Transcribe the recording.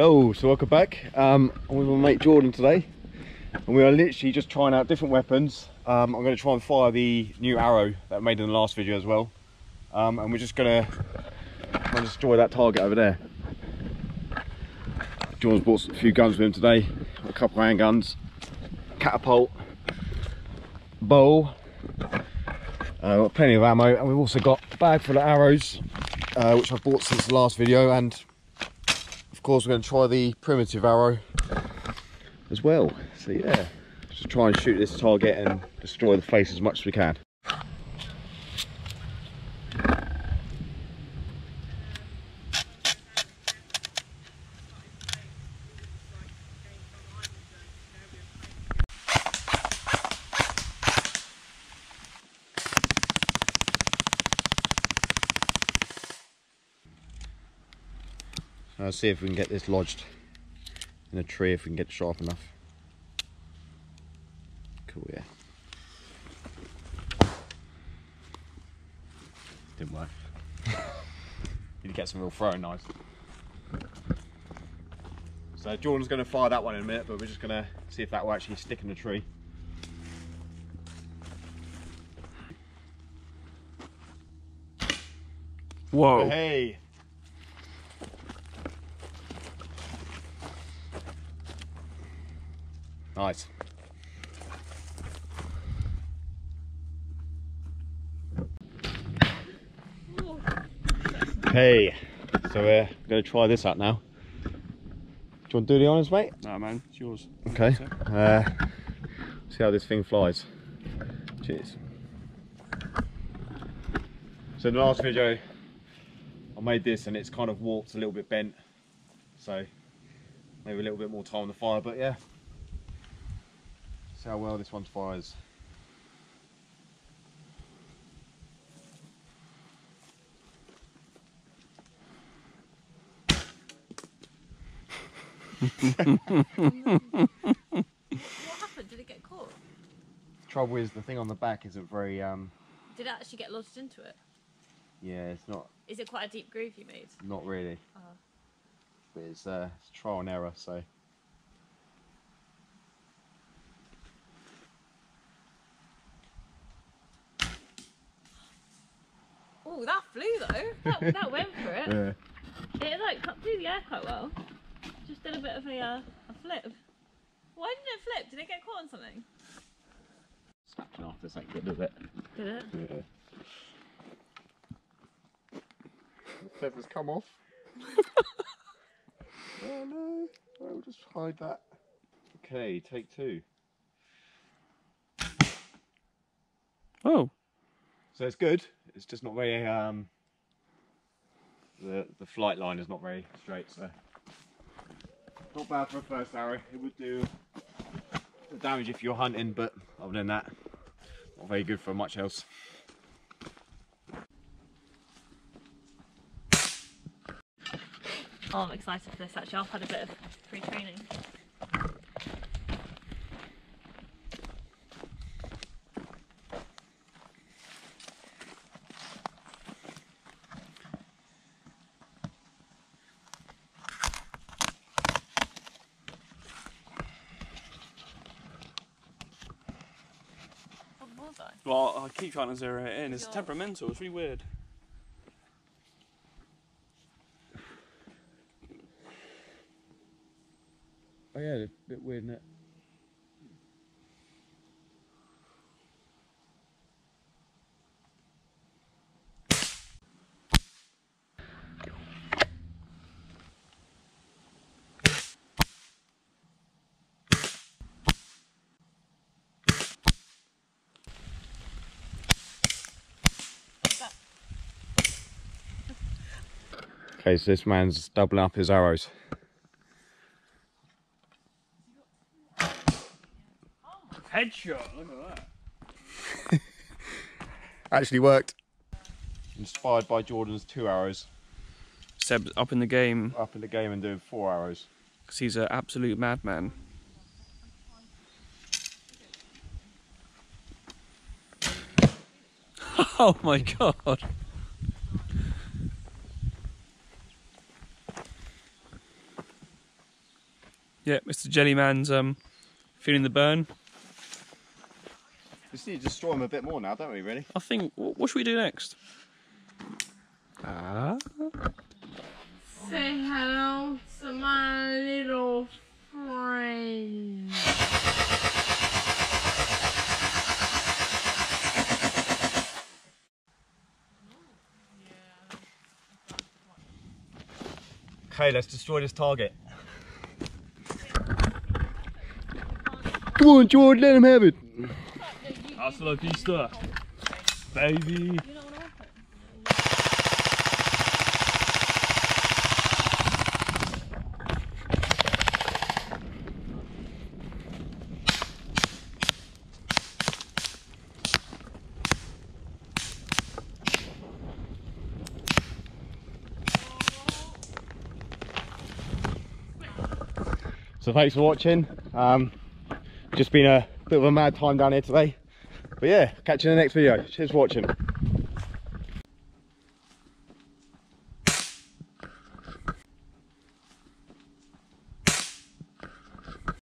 Oh, so welcome back. I'm with my mate Jordan today, and we are literally just trying out different weapons. I'm going to try and fire the new arrow that I made in the last video as well, and we're just going to destroy that target over there. Jordan's bought a few guns with him today, a couple of handguns, catapult, bow, got plenty of ammo, and we've also got a bag full of arrows, which I've bought since the last video, and of course we're going to try the primitive arrow as well. So yeah, just try and shoot this target and destroy the face as much as we can. I'll see if we can get this lodged in a tree, if we can get it sharp enough. Cool, yeah. Didn't work. Need to get some real throwing knives. So Jordan's going to fire that one in a minute, but we're just going to see if that will actually stick in the tree. Whoa. Hey! Nice. Hey, so we're going to try this out now. Do you want to do the honours, mate? Nah, man, it's yours. Okay. See how this thing flies. Cheers. So in the last video, I made this and it's kind of warped, a little bit bent. So maybe a little bit more time on the fire, but yeah. See how well this one fires. What happened? Did it get caught? Trouble is, the thing on the back isn't very Did it actually get lodged into it? yeah, it's not. Is it quite a deep groove you made? Not really. Oh. But it's trial and error, so. Oh, that flew though. That went for it. Yeah. It like cut through the air quite well. Just did a bit of a flip. Why didn't it flip? Did it get caught on something? Snapping off, this ain't good, is it? Did it? Yeah. The feathers come off. Oh no, we'll just hide that. Okay, take two. Oh. So it's good, it's just not very, the flight line is not very straight, so. Not bad for a first arrow. It would do damage if you're hunting, but other than that, not very good for much else. Oh, I'm excited for this actually. I've had a bit of free training. What was I? Well, I keep trying to zero it in. It's temperamental. It's really weird. Oh yeah, a bit weird, isn't it? Okay, so this man's doubling up his arrows. Headshot. Look at that. Actually worked. Inspired by Jordan's 2 arrows. Seb's up in the game Up in the game and doing 4 arrows. because he's an absolute madman. Oh my god. Yeah, Mr. Jellyman's feeling the burn. We just need to destroy them a bit more now, don't we, really? I think, what should we do next? Say hello to my little friend. Okay, let's destroy this target. Come on, George, let him have it. Hasta la vista, baby. So thanks for watching. Just been a bit of a mad time down here today. But yeah, catch you in the next video. Cheers for watching.